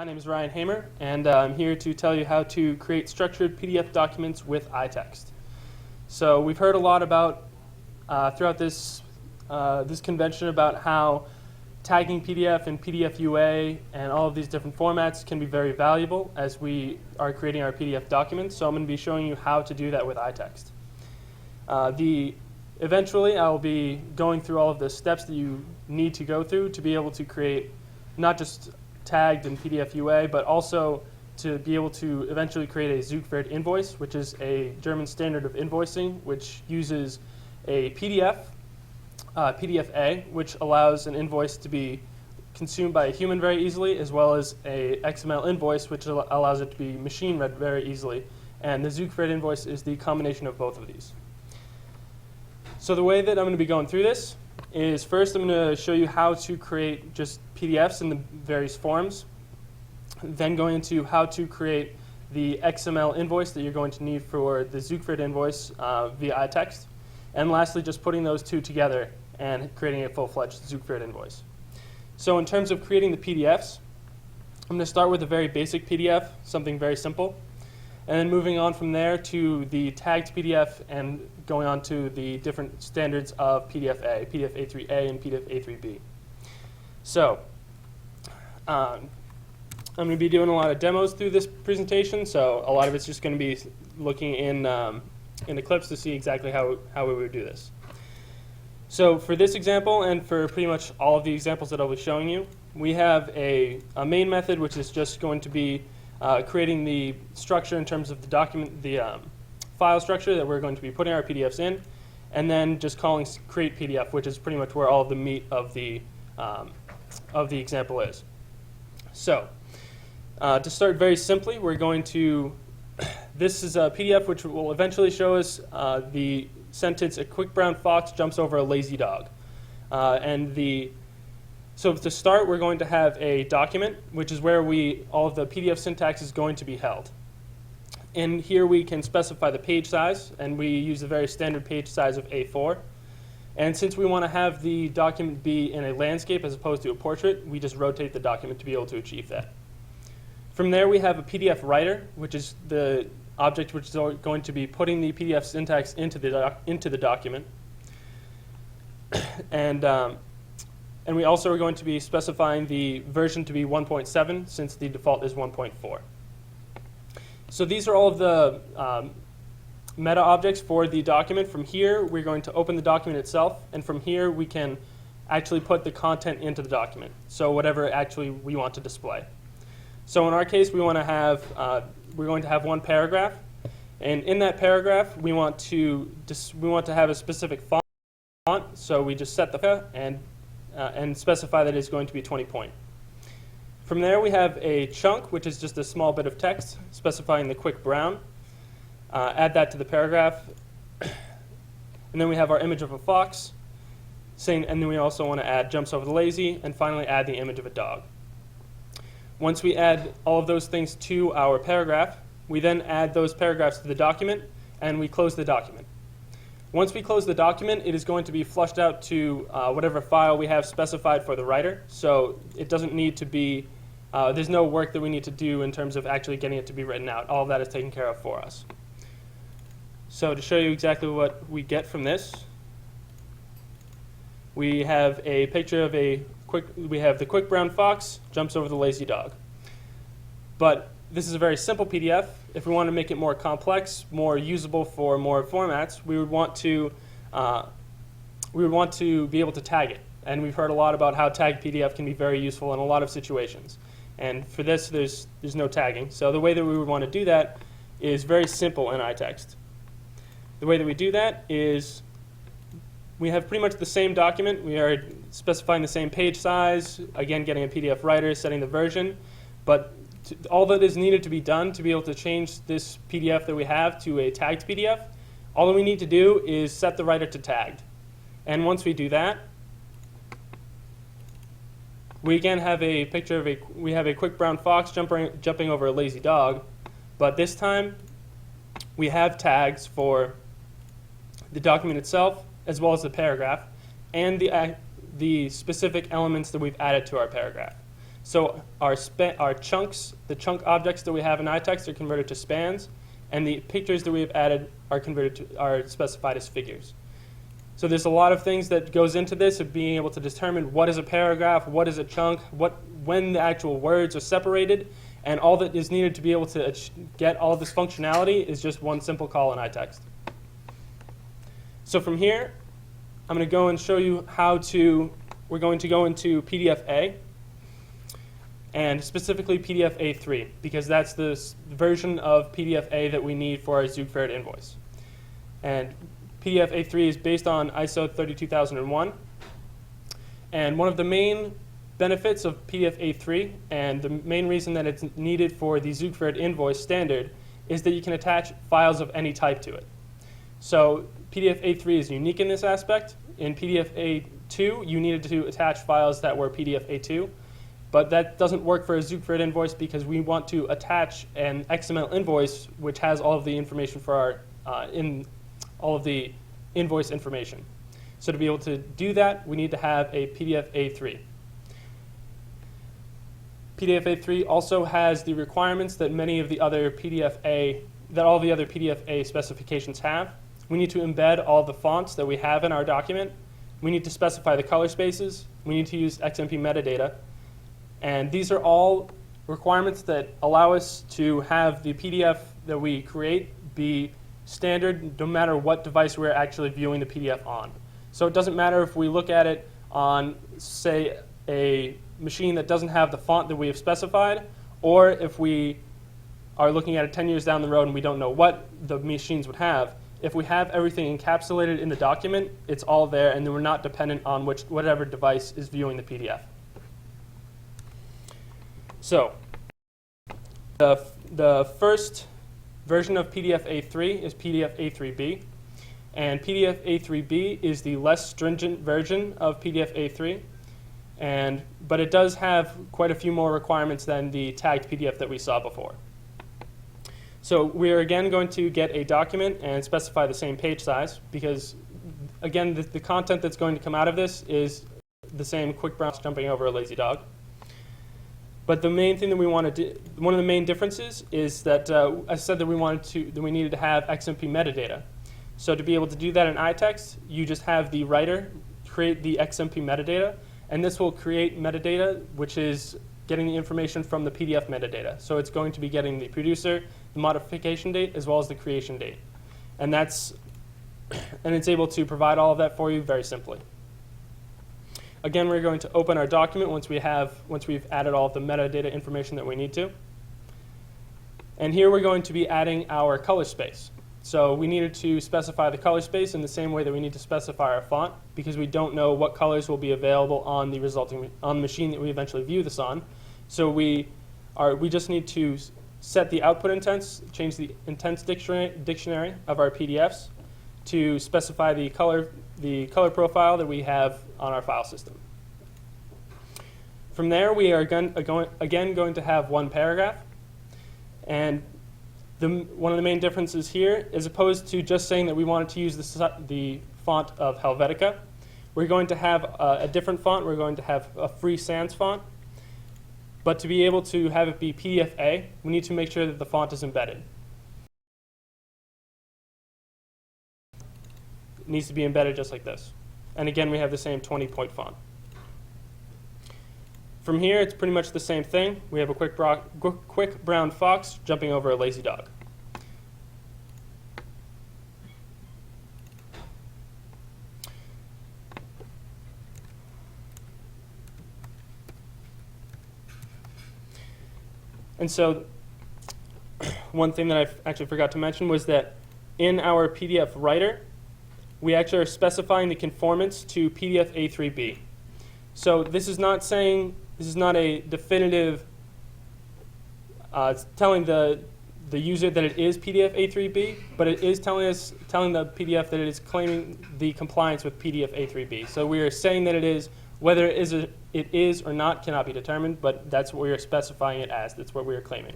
My name is Ryan Hamer, and I'm here to tell you how to create structured PDF documents with iText. So we've heard a lot about throughout this convention about how tagging PDF and PDF UA and all of these different formats can be very valuable as we are creating our PDF documents. So I'm going to be showing you how to do that with iText. Eventually, I'll be going through all of the steps that you need to go through to be able to create not just tagged in PDF UA, but also to be able to eventually create a ZUGFeRD invoice, which is a German standard of invoicing, which uses a PDF-A, which allows an invoice to be consumed by a human very easily, as well as a XML invoice, which allows it to be machine read very easily. And the ZUGFeRD invoice is the combination of both of these. So the way that I'm going to be going through this is first I'm going to show you how to create just PDFs in the various forms, then going into how to create the XML invoice that you're going to need for the ZUGFeRD invoice via iText, and lastly just putting those two together and creating a full-fledged ZUGFeRD invoice. So in terms of creating the PDFs, I'm going to start with a very basic PDF, something very simple, and then moving on from there to the tagged PDF and going on to the different standards of PDF-A, PDF A3A, and PDF A3B. So I'm going to be doing a lot of demos through this presentation, so a lot of it's just going to be looking in Eclipse to see exactly how we would do this. So for this example, and for pretty much all of the examples that I'll be showing you, we have a main method, which is just going to be creating the structure in terms of the document, the file structure that we're going to be putting our PDFs in, and then just calling create PDF, which is pretty much where all of the meat of the example is. So to start very simply, we're going to, this is a PDF which will eventually show us the sentence, a quick brown fox jumps over a lazy dog. So to start, we're going to have a document, which is where all of the PDF syntax is going to be held. And here we can specify the page size, and we use a very standard page size of A4. And since we want to have the document be in a landscape as opposed to a portrait, we just rotate the document to be able to achieve that. From there, we have a PDF writer, which is the object which is going to be putting the PDF syntax into the document. And we also are going to be specifying the version to be 1.7 since the default is 1.4. So these are all of the meta objects for the document. From here, we're going to open the document itself, and from here we can actually put the content into the document, so whatever actually we want to display. So in our case, we're going to have one paragraph, and in that paragraph we want to have a specific font, so we just set the and specify that it's going to be 20 point. From there, we have a chunk, which is just a small bit of text specifying the quick brown. Add that to the paragraph. And then we have our image of a fox, and then we also want to add jumps over the lazy, and finally add the image of a dog. Once we add all of those things to our paragraph, we then add those paragraphs to the document, and we close the document. Once we close the document, it is going to be flushed out to whatever file we have specified for the writer. So it doesn't need to be, there's no work that we need to do in terms of actually getting it to be written out. All of that is taken care of for us. So to show you exactly what we get from this, we have a picture of we have the quick brown fox jumps over the lazy dog. But this is a very simple PDF. If we want to make it more complex, more usable for more formats, we would want to be able to tag it. And we've heard a lot about how tagged PDF can be very useful in a lot of situations. And for this, there's no tagging. So the way that we would want to do that is very simple in iText. The way that we do that is we have pretty much the same document. We are specifying the same page size, again getting a PDF writer, setting the version, but all that is needed to be done to be able to change this PDF that we have to a tagged PDF, all that we need to do is set the writer to tagged. And once we do that, we again have a picture of we have a quick brown fox jumping over a lazy dog, but this time we have tags for the document itself as well as the paragraph and the specific elements that we've added to our paragraph. So our chunks, the chunk objects that we have in iText are converted to spans, and the pictures that we have added are specified as figures. So there's a lot of things that goes into this of being able to determine what is a paragraph, what is a chunk, when the actual words are separated, and all that is needed to be able to get all this functionality is just one simple call in iText. So from here, I'm going to go and show you we're going to go into PDF-A, and specifically PDF-A3, because that's the version of PDF-A that we need for our ZUGFeRD invoice. And PDF-A3 is based on ISO 32001. And one of the main benefits of PDF-A3, and the main reason that it's needed for the ZUGFeRD invoice standard, is that you can attach files of any type to it. So PDF-A3 is unique in this aspect. In PDF-A2, you needed to attach files that were PDF-A2. But that doesn't work for a ZUGFeRD invoice because we want to attach an XML invoice which has all of the information for all of the invoice information. So to be able to do that, we need to have a PDF-A3. PDF-A3 also has the requirements that all the other PDF-A specifications have. We need to embed all the fonts that we have in our document. We need to specify the color spaces. We need to use XMP metadata. And these are all requirements that allow us to have the PDF that we create be standard no matter what device we're actually viewing the PDF on. So it doesn't matter if we look at it on, say, a machine that doesn't have the font that we have specified, or if we are looking at it 10 years down the road and we don't know what the machines would have. If we have everything encapsulated in the document, it's all there, and then we're not dependent on whatever device is viewing the PDF. So the first version of PDF-A3 is PDF-A3B. And PDF-A3B is the less stringent version of PDF-A3. But it does have quite a few more requirements than the tagged PDF that we saw before. So we are again going to get a document and specify the same page size because, again, the content that's going to come out of this is the same quick browse jumping over a lazy dog. But the main thing that we want to do, one of the main differences is that I said that we needed to have XMP metadata. So to be able to do that in iText, you just have the writer create the XMP metadata, and this will create metadata, which is getting the information from the PDF metadata. So it's going to be getting the producer, the modification date, as well as the creation date. And it's able to provide all of that for you very simply. Again, we're going to open our document once we've added all of the metadata information that we need to. And here we're going to be adding our color space. So we needed to specify the color space in the same way that we need to specify our font, because we don't know what colors will be available on the machine that we eventually view this on. So we just need to set the output intents, change the intents dictionary of our PDFs to specify the color profile that we have on our file system. From there, we are again going to have one paragraph. And one of the main differences here, as opposed to just saying that we wanted to use the font of Helvetica, we're going to have a different font. We're going to have a free sans font. But to be able to have it be PDF-A, we need to make sure that the font is embedded. It needs to be embedded just like this. And again, we have the same 20-point font. From here, it's pretty much the same thing. We have a quick brown fox jumping over a lazy dog. And so one thing that I actually forgot to mention was that in our PDF writer, we actually are specifying the conformance to PDF-A3B. So this is not a definitive telling the user that it is PDF-A3B, but it is telling the PDF that it is claiming the compliance with PDF-A3B. So we are saying that it is. Whether it is or not cannot be determined, but that's what we are specifying it as. That's what we are claiming.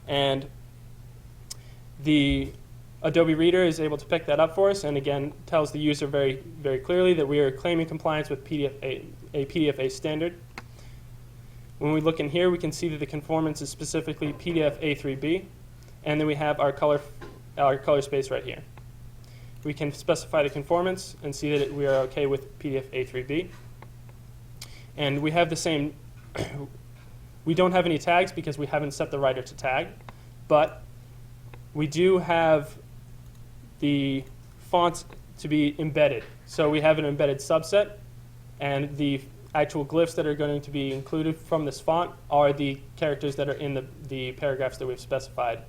And the Adobe Reader is able to pick that up for us, and again tells the user very, very clearly that we are claiming compliance with a PDF-A standard. When we look in here, we can see that the conformance is specifically PDF A3B, and then we have our color space right here. We can specify the conformance and see that we are okay with PDF A3B. And we have the same, we don't have any tags because we haven't set the writer to tag, but we do have the fonts to be embedded. So we have an embedded subset, and the actual glyphs that are going to be included from this font are the characters that are in the paragraphs that we've specified,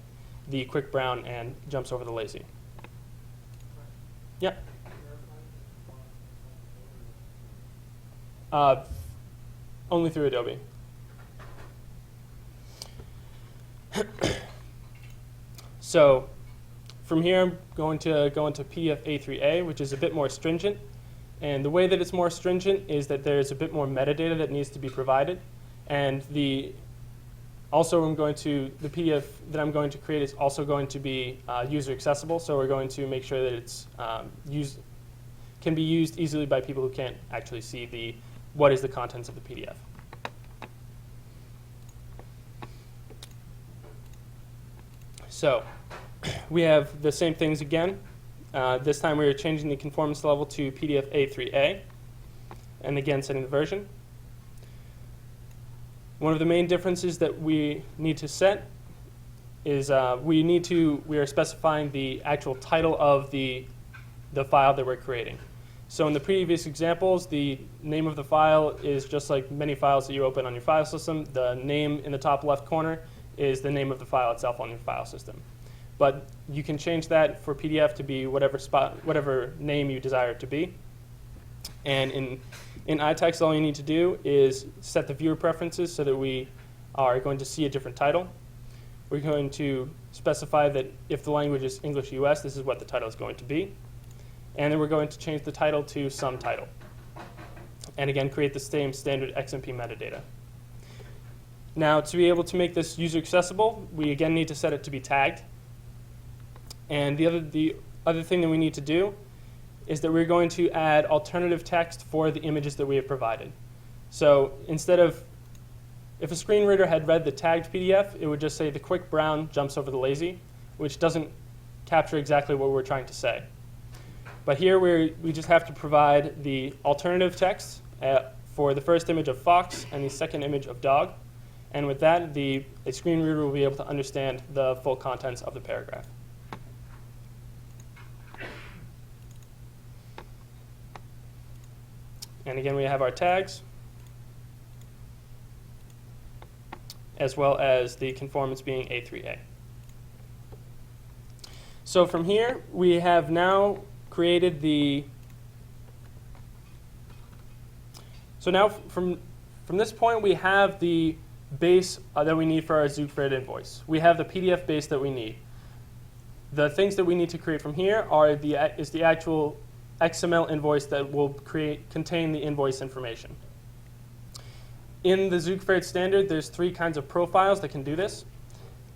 the quick brown and jumps over the lazy. Yeah. Only through Adobe. So from here, I'm going to go into PDF A3A, which is a bit more stringent. And the way that it's more stringent is that there's a bit more metadata that needs to be provided. And also the PDF that I'm going to create is also going to be user accessible. So we're going to make sure that it's can be used easily by people who can't actually see what is the contents of the PDF. So we have the same things again. This time we are changing the conformance level to PDF A3A, and again setting the version. One of the main differences that we need to set is we are specifying the actual title of the file that we're creating. So in the previous examples, the name of the file is just like many files that you open on your file system. The name in the top left corner is the name of the file itself on your file system. But you can change that for PDF to be whatever name you desire it to be. And in iText, all you need to do is set the viewer preferences so that we are going to see a different title. We're going to specify that if the language is English US, this is what the title is going to be. And then we're going to change the title to some title. And again, create the same standard XMP metadata. Now, to be able to make this user accessible, we again need to set it to be tagged. And the other thing that we need to do is that we're going to add alternative text for the images that we have provided. So instead of, if a screen reader had read the tagged PDF, it would just say the quick brown jumps over the lazy, which doesn't capture exactly what we're trying to say. But here we just have to provide the alternative text for the first image of fox and the second image of dog. And with that, a screen reader will be able to understand the full contents of the paragraph. And again, we have our tags, as well as the conformance being A3A. So from here, we have now created so now from this point, we have the base that we need for our ZUGFeRD invoice. We have the PDF base that we need. The things that we need to create from here is the actual XML invoice that will contain the invoice information. In the ZUGFeRD standard, there's 3 kinds of profiles that can do this.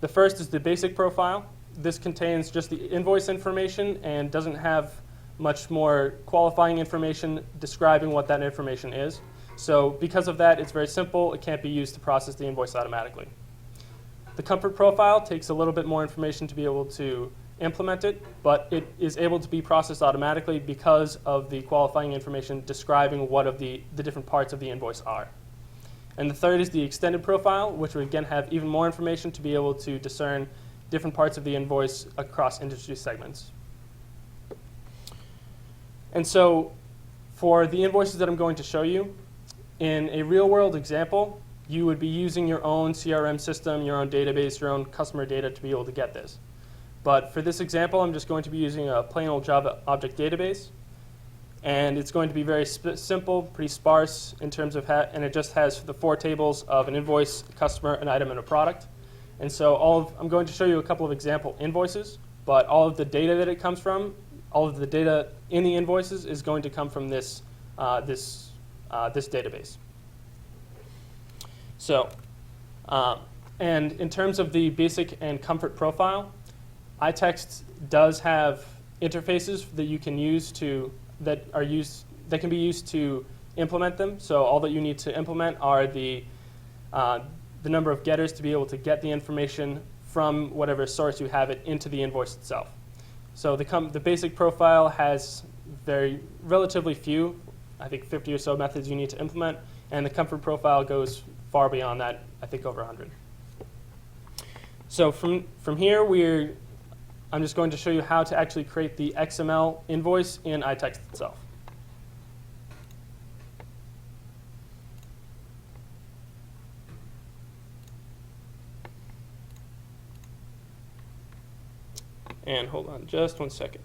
The first is the basic profile. This contains just the invoice information and doesn't have much more qualifying information describing what that information is. So because of that, it's very simple. It can't be used to process the invoice automatically. The comfort profile takes a little bit more information to be able to implement it, but it is able to be processed automatically because of the qualifying information describing what the different parts of the invoice are. And the third is the extended profile, which would again have even more information to be able to discern different parts of the invoice across industry segments. And so for the invoices that I'm going to show you, in a real-world example, you would be using your own CRM system, your own database, your own customer data to be able to get this. But for this example, I'm just going to be using a plain old Java object database. And it's going to be very simple, pretty sparse in terms of, and it just has the 4 tables of an invoice, a customer, an item, and a product. And so I'm going to show you a couple of example invoices, but all of the data that it comes from, all of the data in the invoices is going to come from this database. So, and in terms of the basic and comfort profile, iText does have interfaces that you can use that can be used to implement them. So all that you need to implement are the the number of getters to be able to get the information from whatever source you have it into the invoice itself. So the basic profile has relatively few, I think 50 or so methods you need to implement, and the comfort profile goes far beyond that, I think over 100. So from here, I'm just going to show you how to actually create the XML invoice in iText itself. And hold on just one second.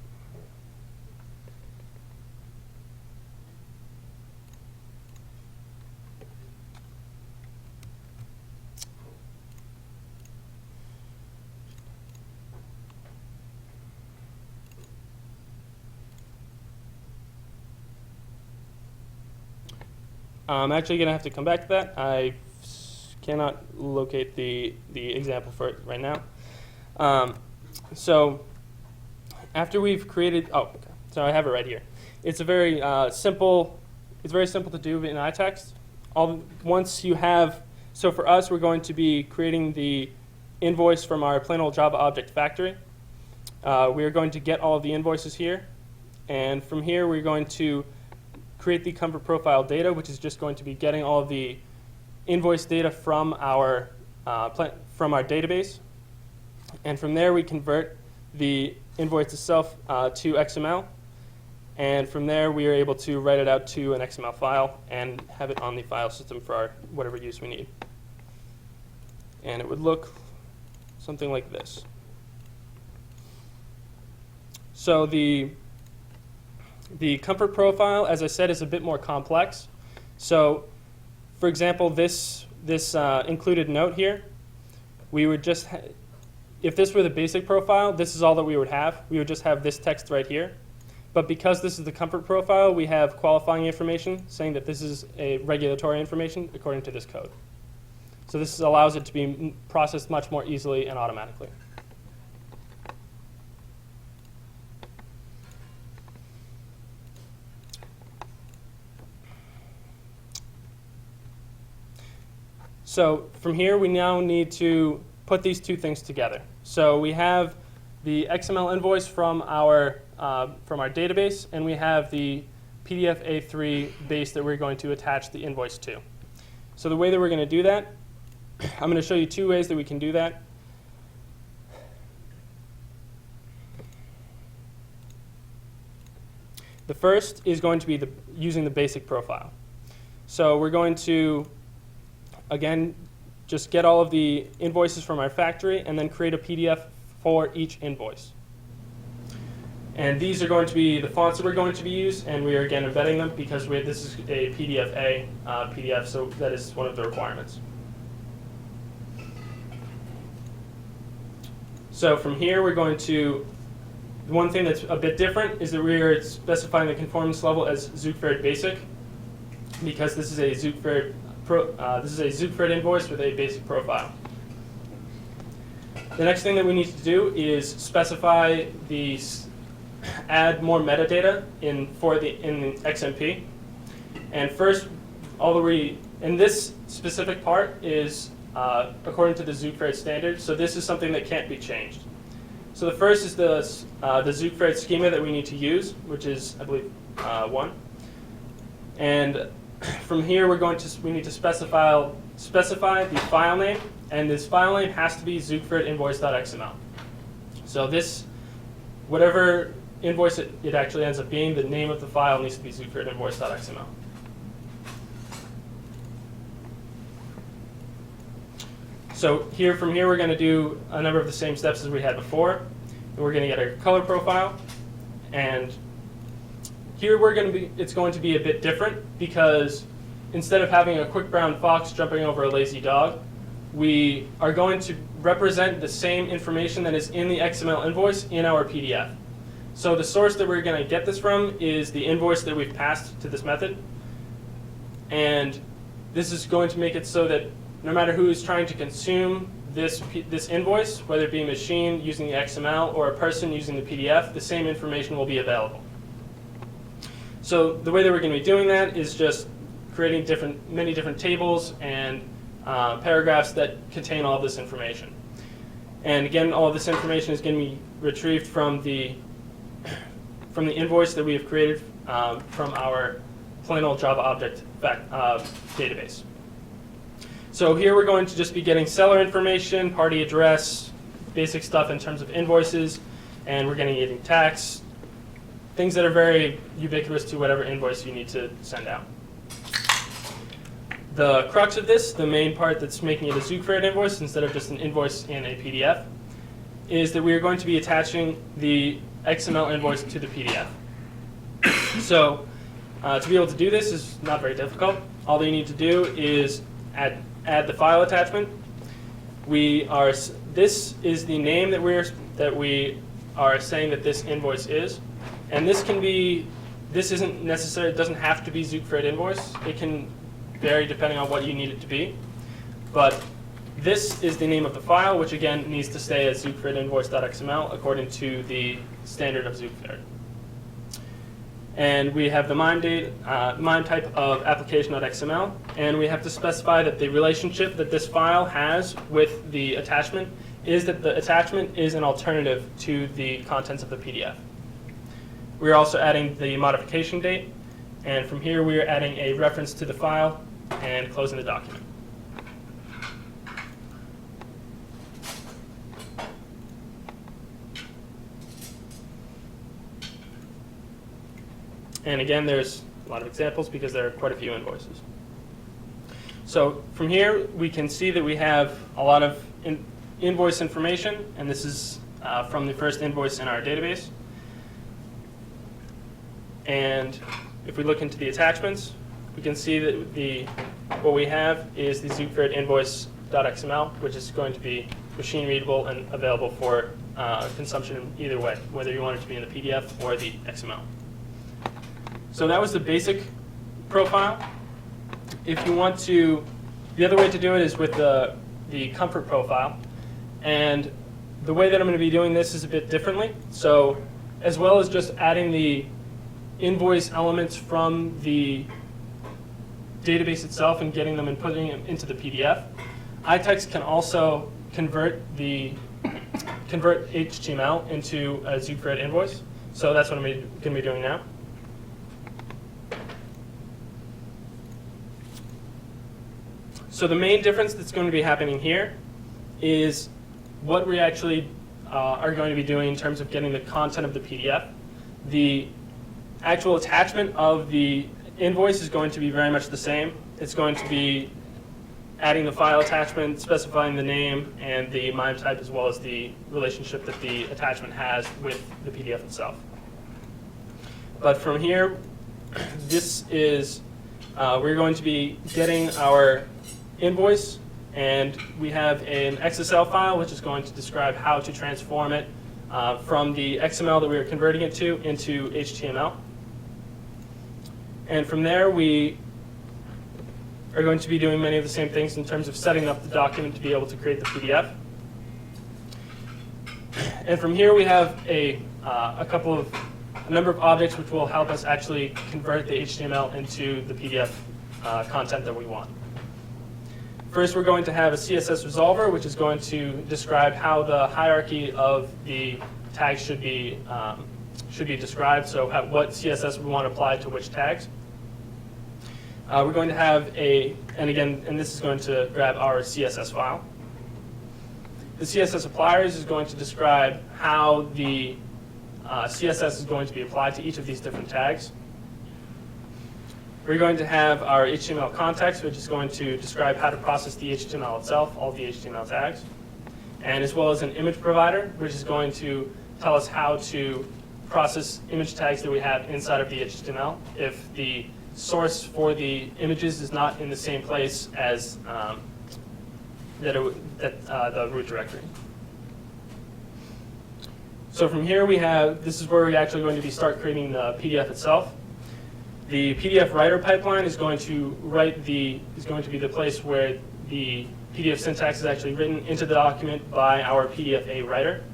I'm actually going to have to come back to that. I cannot locate the example for it right now. So after we've created, okay, so I have it right here. It's a very simple. It's very simple to do in iText. Once you have, so for us, we're going to be creating the invoice from our plain old Java object factory. We are going to get all of the invoices here, and from here we're going to create the comfort profile data, which is just going to be getting all of the invoice data from our database. And from there, we convert the invoice itself to XML. And from there, we are able to write it out to an XML file and have it on the file system for our whatever use we need. And it would look something like this. So the comfort profile, as I said, is a bit more complex. So, for example, this included note here, we would just, if this were the basic profile, this is all that we would have. We would just have this text right here. But because this is the comfort profile, we have qualifying information saying that this is a regulatory information according to this code. So this allows it to be processed much more easily and automatically. So from here, we now need to put these two things together. So we have the XML invoice from our database, and we have the PDF A3 base that we're going to attach the invoice to. So the way that we're going to do that, I'm going to show you two ways that we can do that. The first is going to be using the basic profile. So we're going to, again, just get all of the invoices from our factory and then create a PDF for each invoice. And these are going to be the fonts that we're going to be used, and we are again embedding them because this is a PDF-A PDF, so that is one of the requirements. So from here, we're going to, one thing that's a bit different is that we are specifying the conformance level as ZUGFeRD basic, because this is a ZUGFeRD invoice with a basic profile. The next thing that we need to do is specify add more metadata in XMP. And first, and this specific part is according to the ZUGFeRD standard, so this is something that can't be changed. So the first is the ZUGFeRD schema that we need to use, which is, I believe, 1. And from here, we need to specify the file name, and this file name has to be ZUGFeRD invoice.xml. So whatever invoice it actually ends up being, the name of the file needs to be ZUGFeRD invoice.xml. So from here, we're going to do a number of the same steps as we had before. We're going to get a color profile, and here it's going to be a bit different because instead of having a quick brown fox jumping over a lazy dog, we are going to represent the same information that is in the XML invoice in our PDF. So the source that we're going to get this from is the invoice that we've passed to this method. And this is going to make it so that no matter who is trying to consume this invoice, whether it be a machine using the XML or a person using the PDF, the same information will be available. So the way that we're going to be doing that is just creating many different tables and paragraphs that contain all of this information. And again, all of this information is going to be retrieved from the invoice that we have created from our plain old Java object database. So here we're going to just be getting seller information, party address, basic stuff in terms of invoices, and we're getting tax, things that are very ubiquitous to whatever invoice you need to send out. The crux of this, the main part that's making it a ZUGFeRD invoice instead of just an invoice in a PDF, is that we are going to be attaching the XML invoice to the PDF. So to be able to do this is not very difficult. All that you need to do is add the file attachment. This is the name that we are saying that this invoice is, and this isn't necessary. It doesn't have to be ZUGFeRD invoice. It can vary depending on what you need it to be. But this is the name of the file, which again needs to stay as ZUGFeRD invoice.xml according to the standard of ZUGFeRD. And we have the MIME type of application.xml, and we have to specify that the relationship that this file has with the attachment is that the attachment is an alternative to the contents of the PDF. We're also adding the modification date, and from here we are adding a reference to the file and closing the document. And again, there's a lot of examples because there are quite a few invoices. So from here, we can see that we have a lot of invoice information, and this is from the first invoice in our database. And if we look into the attachments, we can see that what we have is the ZUGFeRD invoice.xml, which is going to be machine readable and available for consumption either way, whether you want it to be in the PDF or the XML. So that was the basic profile. If you want to, the other way to do it is with the comfort profile. And the way that I'm going to be doing this is a bit differently. So as well as just adding the invoice elements from the database itself and getting them and putting them into the PDF, iText can also convert HTML into a ZUGFeRD invoice. So that's what I'm going to be doing now. So the main difference that's going to be happening here is what we actually are going to be doing in terms of getting the content of the PDF. The actual attachment of the invoice is going to be very much the same. It's going to be adding the file attachment, specifying the name and the MIME type, as well as the relationship that the attachment has with the PDF itself. But from here, this is, we're going to be getting our invoice, and we have an XSL file which is going to describe how to transform it from the XML that we are converting it to into HTML. And from there we are going to be doing many of the same things in terms of setting up the document to be able to create the PDF. And from here we have a number of objects which will help us actually convert the HTML into the PDF content that we want. First, we're going to have a CSS resolver, which is going to describe how the hierarchy of the tags should be described, so what CSS we want to apply to which tags. We're going to have and this is going to grab our CSS file. The CSS appliers is going to describe how the CSS is going to be applied to each of these different tags. We're going to have our HTML context, which is going to describe how to process the HTML itself, all the HTML tags, and as well as an image provider, which is going to tell us how to process image tags that we have inside of the HTML if the source for the images is not in the same place as the root directory. So from here this is where we're actually going to start creating the PDF itself. The PDF writer pipeline is going to be the place where the PDF syntax is actually written into the document by our PDFA writer.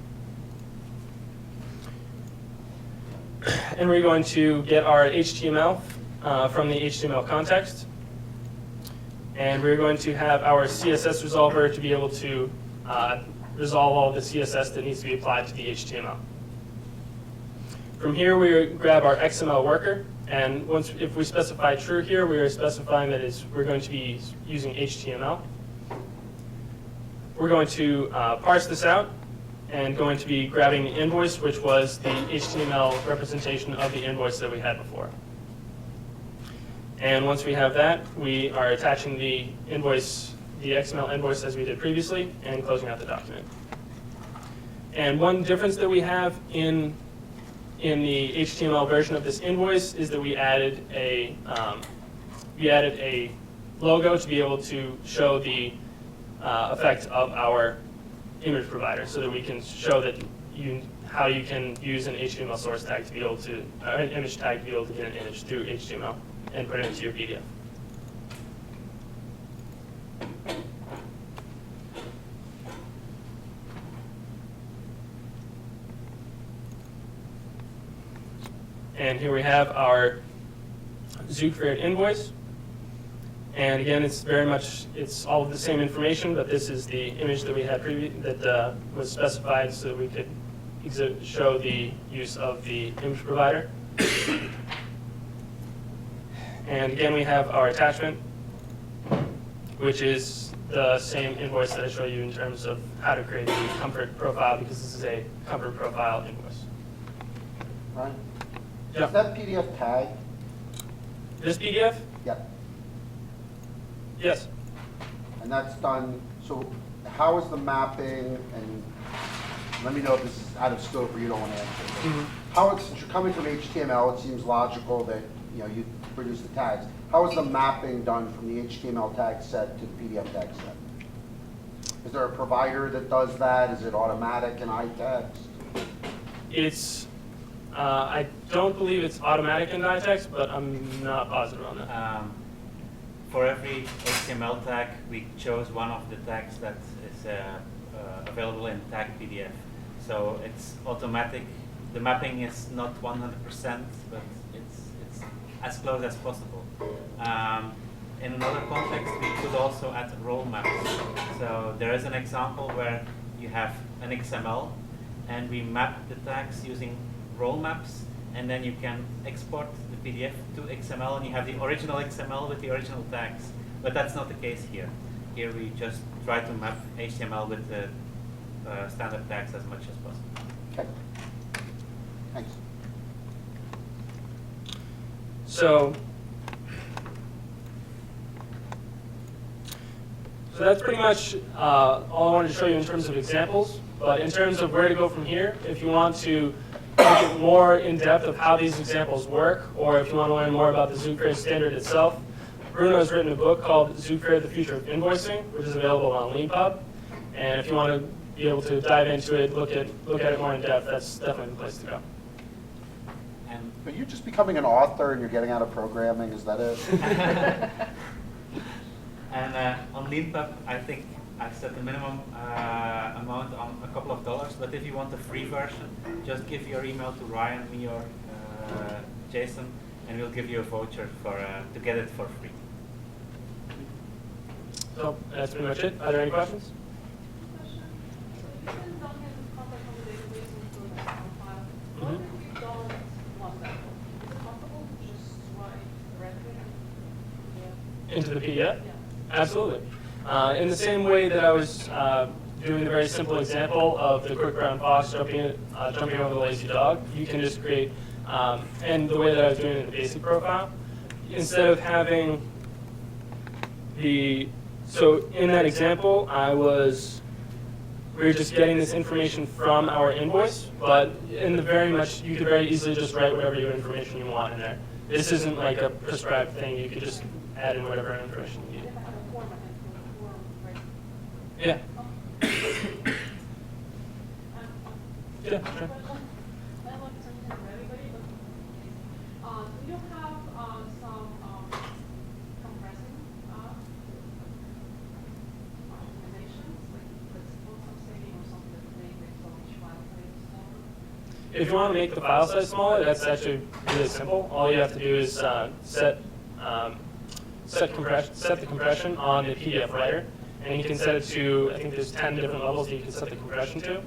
And we're going to get our HTML from the HTML context. And we're going to have our CSS resolver to be able to resolve all the CSS that needs to be applied to the HTML. From here, we grab our XML worker. And if we specify true here, we are specifying that we're going to be using HTML. We're going to parse this out and going to be grabbing the invoice, which was the HTML representation of the invoice that we had before. And once we have that, we are attaching the invoice, the XML invoice as we did previously, and closing out the document. And one difference that we have in the HTML version of this invoice is that we added a logo to be able to show the effect of our image provider, so that we can show that how you can use an HTML source tag to be able to, or an image tag to be able to get an image through HTML and put it into your PDF. And here we have our ZUGFeRD invoice. And again, it's all of the same information, but this is the image that we had that was specified so that we could show the use of the image provider. And again, we have our attachment, which is the same invoice that I showed you in terms of how to create the comfort profile, because this is a comfort profile invoice. Right. Yeah. Is that PDF tag? This PDF? Yep. Yes. And that's done, so how is the mapping, and let me know if this is out of scope or you don't want to answer. Since you're coming from HTML, it seems logical that you produce the tags. How is the mapping done from the HTML tag set to the PDF tag set? Is there a provider that does that? Is it automatic in iText? I don't believe it's automatic in iText, but I'm not positive on that. For every HTML tag, we chose one of the tags that is available in tag PDF. So it's automatic. The mapping is not 100%, but it's as close as possible. In another context, we could also add role maps. So there is an example where you have an XML, and we map the tags using role maps, and then you can export the PDF to XML, and you have the original XML with the original tags. But that's not the case here. Here we just try to map HTML with the standard tags as much as possible. Okay. Thanks. So that's pretty much all I wanted to show you in terms of examples. But in terms of where to go from here, if you want to look at more in depth of how these examples work, or if you want to learn more about the ZUGFeRD standard itself, Bruno has written a book called ZUGFeRD, The Future of Invoicing, which is available on LeanPub. And if you want to be able to dive into it, look at it more in depth, that's definitely the place to go. And Are you just becoming an author and you're getting out of programming? Is that it? And on LeanPub, I think I've set the minimum amount on a couple of dollars, but if you want the free version, just give your email to Ryan, me, or Jason, and we'll give you a voucher to get it for free. So that's pretty much it. Are there any questions? Into the PDF? Absolutely. In the same way that I was doing the very simple example of the quick brown fox jumping over the lazy dog, you can just create, and the way that I was doing it in the basic profile, instead of having so in that example, we were just getting this information from our invoice, but you could very easily just write whatever your information you want in there. This isn't like a prescribed thing. You could just add in whatever information you need. Yeah. Yeah, sure. If you want to make the file size smaller, that's actually really simple. All you have to do is set set the compression on the PDF writer, and you can set it to, I think there's 10 different levels that you can set the compression to.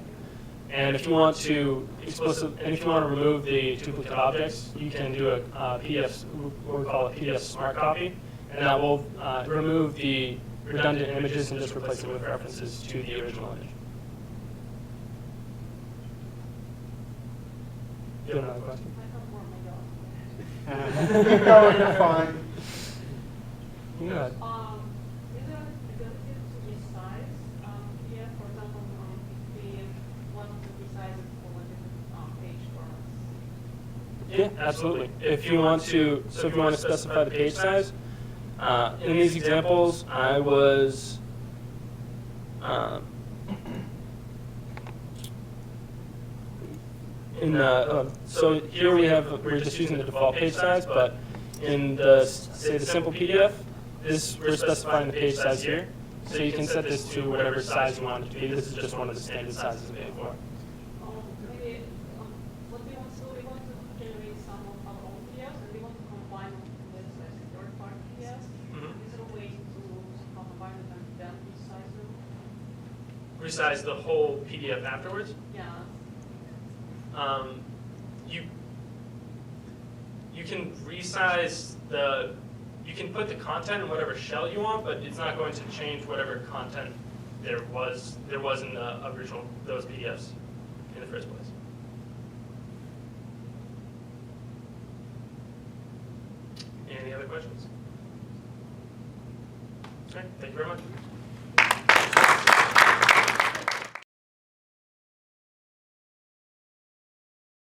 And if you want to remove the duplicate objects, you can do a PDF, what we call a PDF smart copy, and that will remove the redundant images and just replace it with references to the original image. Do you have another question? Keep going, you're fine. Go ahead. Is there an ability to resize PDF? For example, if we want to resize it for a different page formats? Yeah, absolutely. If you want to specify the page size, in these examples, I was so here we're just using the default page size, but in the simple PDF, we're specifying the page size here. So you can set this to whatever size you want it to be. This is just one of the standard sizes available. Maybe what we want to do, we want to generate some of our own PDFs, and we want to combine with third-party PDFs. Is there a way to somehow combine them and then resize them? Resize the whole PDF afterwards. Yeah. You can resize you can put the content in whatever shell you want, but it's not going to change whatever content there was in the original, those PDFs in the first place. Any other questions? Okay, thank you very much.